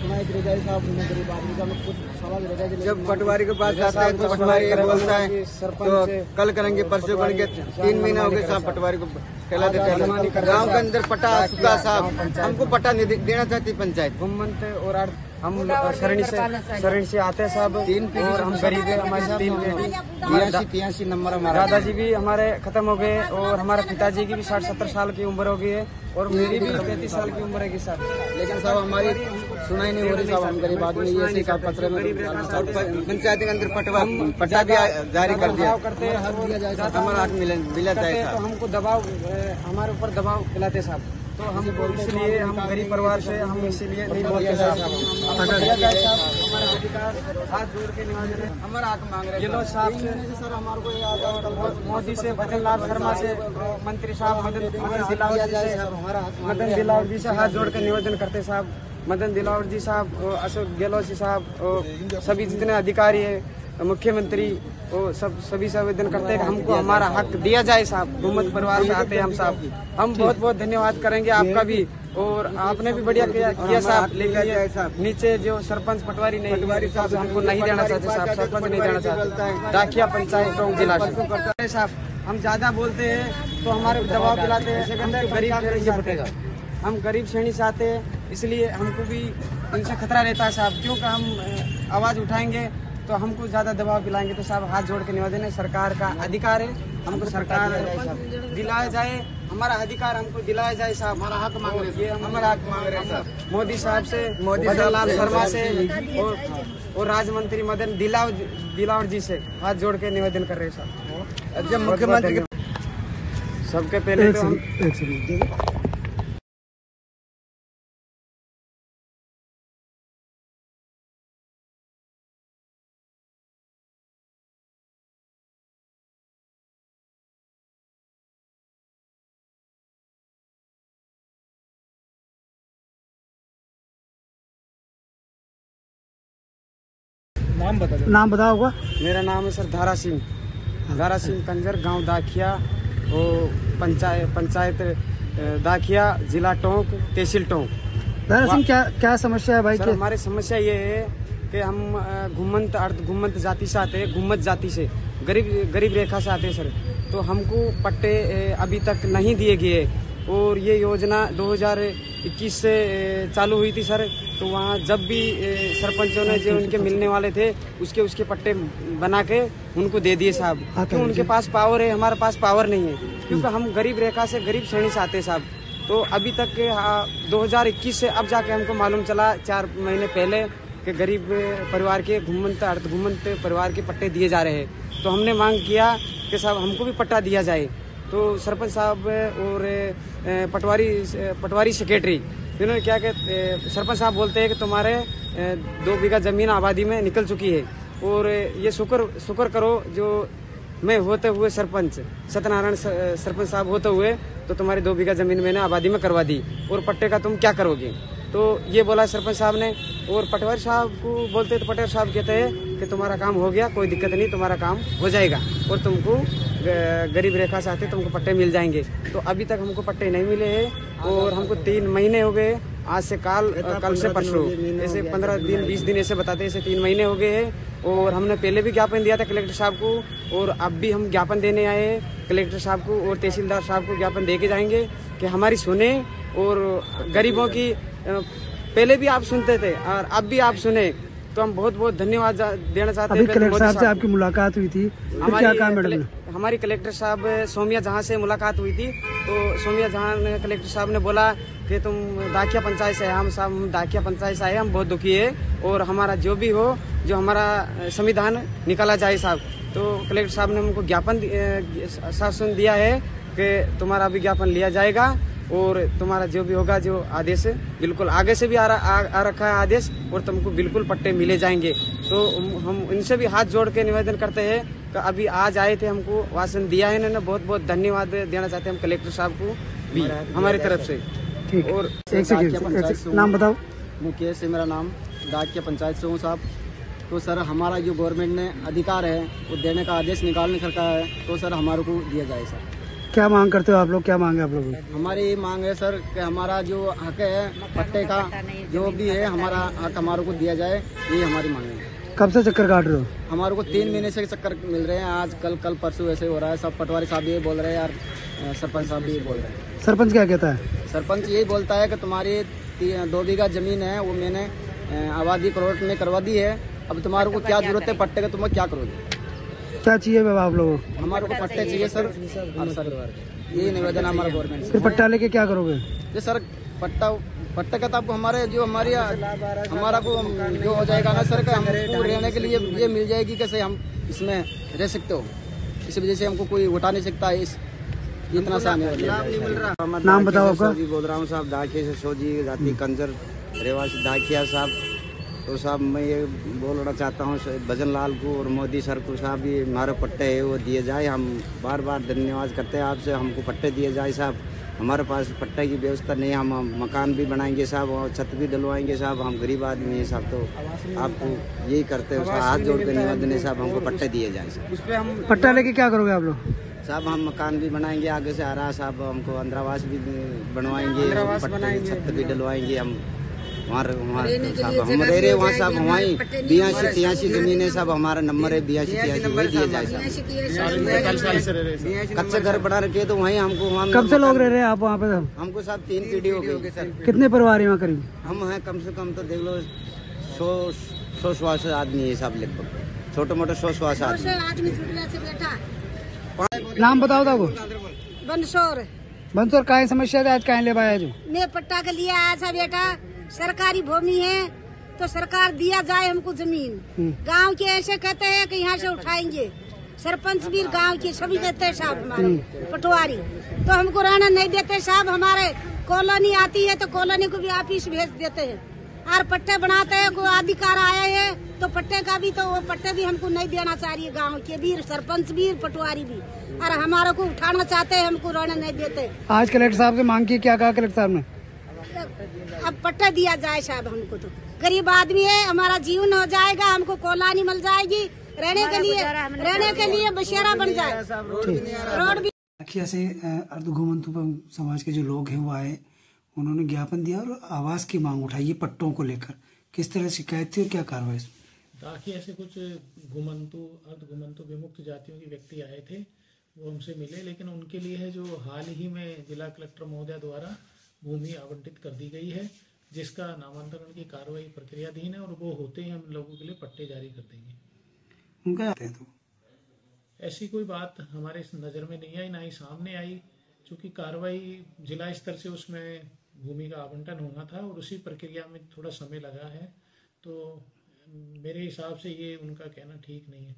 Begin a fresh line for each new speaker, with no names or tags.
सुनाई दे जाए साहब, गरीब आदमी का कुछ सवाल रह जाए।
जब पटवारी के पास जाता है तो पटवारी ये बोलता है तो कल करेंगे परसों करेंगे, 3 महीना हो गए साहब पटवारी को कहलाते कहलाते। गाँव के अंदर पट्टा आ चुका साहब, हमको पट्टा देना चाहती पंचायत।
घुमंत और हम शरण से आते हैं साहब,
3
और हम गरीब है, हमारे साथ
83 नंबर हमारा।
दादाजी भी हमारे खत्म हो गए और हमारे पिताजी की भी 60-70 साल की उम्र हो गई है और मेरी भी 33 साल की उम्र है साहब।
लेकिन साहब हमारी सुनाई नहीं हो रही साहब, हम गरीब आदमी ऐसे का पत्र में पंचायत के अंदर पट्टा भी जारी कर दिया
करते
हमारा हक मिला जाए।
तो हमको दबाव, हमारे ऊपर दबाव दिलाते साहब, तो हम इसलिए हम गरीब परिवार से हम इसीलिए नहीं बोलते साहब। हमारा अधिकार हाथ जोड़ के निवेदन है,
हमारा हक मांग रहे
गेहलोत साहब से, सर हमारे को मोदी से, भजन लाल शर्मा से, मंत्री साहब मदन दिलावर जी से हाथ जोड़ के निवेदन करते साहब। मदन दिलावर जी साहब, अशोक गहलोत जी साहब, सभी जितने अधिकारी है, मुख्यमंत्री वो सभी से आवेदन करते हैं कि हमको हमारा हक दिया जाए साहब। घुमंत परिवार से आते हैं हम साहब, हम बहुत बहुत धन्यवाद करेंगे आपका भी, और आपने भी बढ़िया किया साहब। लेकिन नीचे जो सरपंच पटवारी साहब हमको नहीं देना चाहते साहब, सरपंच नहीं देना चाहते। दाखिया पंचायत टोंक जिला से साहब, हम ज्यादा बोलते हैं तो हमारे दबाव दिलाते हैं। हम गरीब श्रेणी से आते हैं, इसलिए हमको भी इनसे खतरा रहता है साहब, क्योंकि हम आवाज उठाएंगे तो हमको ज्यादा दबाव दिलाएंगे। तो साहब हाथ जोड़ के निवेदन है, सरकार का अधिकार है, हमको सरकार दिलाया जाए, हमारा अधिकार हमको दिलाया जाए साहब। हमारा हक मांग रहे हैं, हमारा हक मांग रहे हैं मोदी साहब से, भजन लाल शर्मा से और राज्य मंत्री मदन दिलावर जी से हाथ जोड़ के निवेदन कर रहे हैं साहब।
जब मुख्यमंत्री
सबके पहले तो हम
नाम बताओ होगा।
मेरा नाम है सर धारा सिंह कंजर, गांव दाखिया, वो पंचायत दाखिया, जिला टोंक, तहसील टोंक।
धारा सिंह, क्या समस्या है भाई?
सर हमारी समस्या ये है कि हम घुमंत जाति से आते हैं, घुमत जाति से, गरीब रेखा से आते हैं सर। तो हमको पट्टे अभी तक नहीं दिए गए, और ये योजना 2021 से चालू हुई थी सर। तो वहाँ जब भी सरपंचों ने जो उनके मिलने वाले थे उसके पट्टे बना के उनको दे दिए साहब, क्यों उनके पास पावर है, हमारे पास पावर नहीं है, क्योंकि हम गरीब रेखा से, गरीब श्रेणी से आते हैं साहब। तो अभी तक 2021 से अब जाके हमको मालूम चला 4 महीने पहले कि गरीब परिवार के घुमंत परिवार के पट्टे दिए जा रहे हैं। तो हमने मांग किया कि साहब हमको भी पट्टा दिया जाए। तो सरपंच साहब और पटवारी सेक्रेटरी इन्होंने क्या कहते, सरपंच साहब बोलते हैं कि तुम्हारे 2 बीघा जमीन आबादी में निकल चुकी है, और ये शुक्र करो जो मैं होते हुए सरपंच सत्यनारायण सरपंच साहब होते हुए तो तुम्हारी 2 बीघा जमीन मैंने आबादी में करवा दी, और पट्टे का तुम क्या करोगे? तो ये बोला सरपंच साहब ने। और पटवारी साहब को बोलते तो पटवारी साहब कहते हैं कि तुम्हारा काम हो गया, कोई दिक्कत नहीं, तुम्हारा काम हो जाएगा और तुमको गरीब रेखा से आते तुमको पट्टे मिल जाएंगे। तो अभी तक हमको पट्टे नहीं मिले हैं, और हमको 3 महीने हो गए, आज से कल से परसों, ऐसे 15 दिन 20 दिन ऐसे बताते, ऐसे 3 महीने हो गए हैं। और हमने पहले भी ज्ञापन दिया था कलेक्टर साहब को, और अब भी हम ज्ञापन देने आए हैं कलेक्टर साहब को और तहसीलदार साहब को ज्ञापन दे के जाएंगे कि हमारी सुने, और गरीबों की पहले भी आप सुनते थे और अब भी आप सुने, तो हम बहुत बहुत धन्यवाद देना चाहते हैं।
कलेक्टर साहब से आपकी मुलाकात हुई थी, क्या कहा मैडम?
हमारी कलेक्टर साहब सोमिया जहां से मुलाकात हुई थी, तो सोमिया जहां ने कलेक्टर साहब ने बोला कि तुम दाखिया पंचायत से, हम दाखिया पंचायत से आए, हम बहुत दुखी है, और हमारा जो भी हो, जो हमारा संविधान निकाला जाए साहब। तो कलेक्टर साहब ने हमको ज्ञापन शासन दिया है कि तुम्हारा भी ज्ञापन लिया जाएगा, और तुम्हारा जो भी होगा, जो आदेश बिल्कुल आगे से भी आ रखा है आदेश, और तुमको बिल्कुल पट्टे मिले जाएंगे। तो हम इनसे भी हाथ जोड़ के निवेदन करते हैं कि अभी आज आए थे, हमको वासन दिया है इन्होंने, बहुत बहुत धन्यवाद देना चाहते हैं हम कलेक्टर साहब को भी हमारी तरफ से।
ठीक। और एक नाम बताओ।
मुकेश है मेरा नाम, दाखिया पंचायत से हूँ साहब। तो सर हमारा जो गवर्नमेंट ने अधिकार है वो देने का आदेश निकालने का है, तो सर हमारे को दिया जाए सर।
क्या मांग करते हो आप लोग, क्या मांगे आप लोग?
हमारी ये मांग है सर कि हमारा जो हक है पट्टे का जो भी है हमारा हक हमारे को दिया जाए, ये हमारी मांग है।
कब से चक्कर काट रहे हो?
हमारे को 3 महीने से चक्कर मिल रहे हैं, आज कल परसों ऐसे हो रहा है। सब पटवारी साहब ये बोल रहे हैं यार, सरपंच साहब भी ये बोल रहे हैं।
सरपंच क्या कहता है?
सरपंच यही बोलता है कि तुम्हारी 2 बीघा जमीन है वो मैंने आबादी प्लॉट में करवा दी है, अब तुम्हारे को क्या जरूरत है पट्टे का, तुम क्या करोगे?
क्या चाहिए बाबा आप लोगों को?
हमारे को पट्टे चाहिए सर, और सर यही निवेदन हमारा गवर्नमेंट से।
फिर पट्टा लेके क्या करोगे?
ये सर पट्टा का तो आपको हमारे जो हमारा को जो हो जाएगा ना सर, का हमको रहने के लिए ये मिल जाएगी, कैसे हम इसमें रह सकते हो, इस वजह से हमको कोई उठा नहीं सकता है, इतना सा नहीं मिल रहा।
नाम बताओ आपका?
बोल रहा हूँ साहब, दाखिया से सोजी जाति कंजर रेवासी दाखिया साहब। तो साहब मैं ये बोलना चाहता हूँ भजन लाल को और मोदी सर को साहब, ये हमारे पट्टे है वो दिए जाए। हम बार बार धन्यवाद करते हैं आपसे, हमको पट्टे दिए जाए साहब। हमारे पास पट्टे की व्यवस्था नहीं है, हम मकान भी बनाएंगे साहब और छत भी डलवाएंगे साहब, हम गरीब आदमी हैं साहब। तो आपको यही करते हो साहब, हाथ जोड़ कर निवेदन है साहब, हमको पट्टे दिए जाए साहब।
पट्टा लेके क्या करोगे आप लोग?
साहब हम मकान भी बनाएंगे, आगे से आ रहा साहब, हमको इंदिरावास भी बनवाएंगे, छत भी डलवाएंगे हम वहाँ साहब। हम रह रहे वहाँ साहब, वहीं 82-83 जमीन है साहब, हमारा नंबर है 82-83, वही दिया जाए साहब। कच्चे घर बना रखे तो वहीं हमको।
कब से लोग रह रहे हैं आप वहाँ पे?
हमको साहब 3 पीढ़ी हो गई सर।
कितने परिवार है वहाँ करीब?
हम हैं कम से कम तो देख लो 100 आदमी है साहब, लगभग छोटे मोटे 100 आदमी।
नाम बताओ था वो?
बंसोर
का समस्या है आज कहाँ ले पाया? जो
मैं पट्टा के लिए आया था बेटा, सरकारी भूमि है तो सरकार दिया जाए हमको जमीन। गांव के ऐसे कहते हैं कि यहाँ से उठाएंगे, सरपंच भी गांव के सभी कहते हैं साहब, हमारे पटवारी तो हमको रहना नहीं देते साहब। हमारे कॉलोनी आती है तो कॉलोनी को भी ऑफिस भेज देते हैं, और पट्टे बनाते हैं, कोई अधिकार आए हैं तो पट्टे का भी, तो वो पट्टे भी हमको नहीं देना चाहिए। गांव के भी सरपंच भी पटवारी भी, और हमारे को उठाना चाहते हैं, हमको रहने नहीं देते।
आज कलेक्टर साहब से मांग की, क्या कहा कलेक्टर साहब ने?
अब पट्टा दिया जाए साहब, हमको तो गरीब आदमी है, हमारा जीवन हो जाएगा, हमको कॉलोनी मिल जाएगी रहने के लिए बसेरा बन जाए, रोड भी।
से अर्ध घुमंतु समाज के जो लोग हैं वो आए, उन्होंने ज्ञापन दिया और आवास की मांग उठाई ये पट्टों को लेकर। किस तरह शिकायत थी और क्या कार्रवाई?
दाखिया से कुछ घुमंतु अर्ध घुमंतु विमुक्त जातियों के व्यक्ति आए थे, वो हमसे मिले, लेकिन उनके लिए है जो हाल ही में जिला कलेक्टर महोदय द्वारा भूमि आवंटित कर दी गई है, जिसका नामांतरण की कार्रवाई प्रक्रियाधीन है, और वो होते ही हम लोगों के लिए पट्टे जारी कर देंगे।
उनका तो
ऐसी कोई बात हमारे नज़र में नहीं आई, ना ही सामने आई, क्योंकि कार्रवाई जिला स्तर से उसमें भूमि का आवंटन होना था और उसी प्रक्रिया में थोड़ा समय लगा है, तो मेरे हिसाब से ये उनका कहना ठीक नहीं है।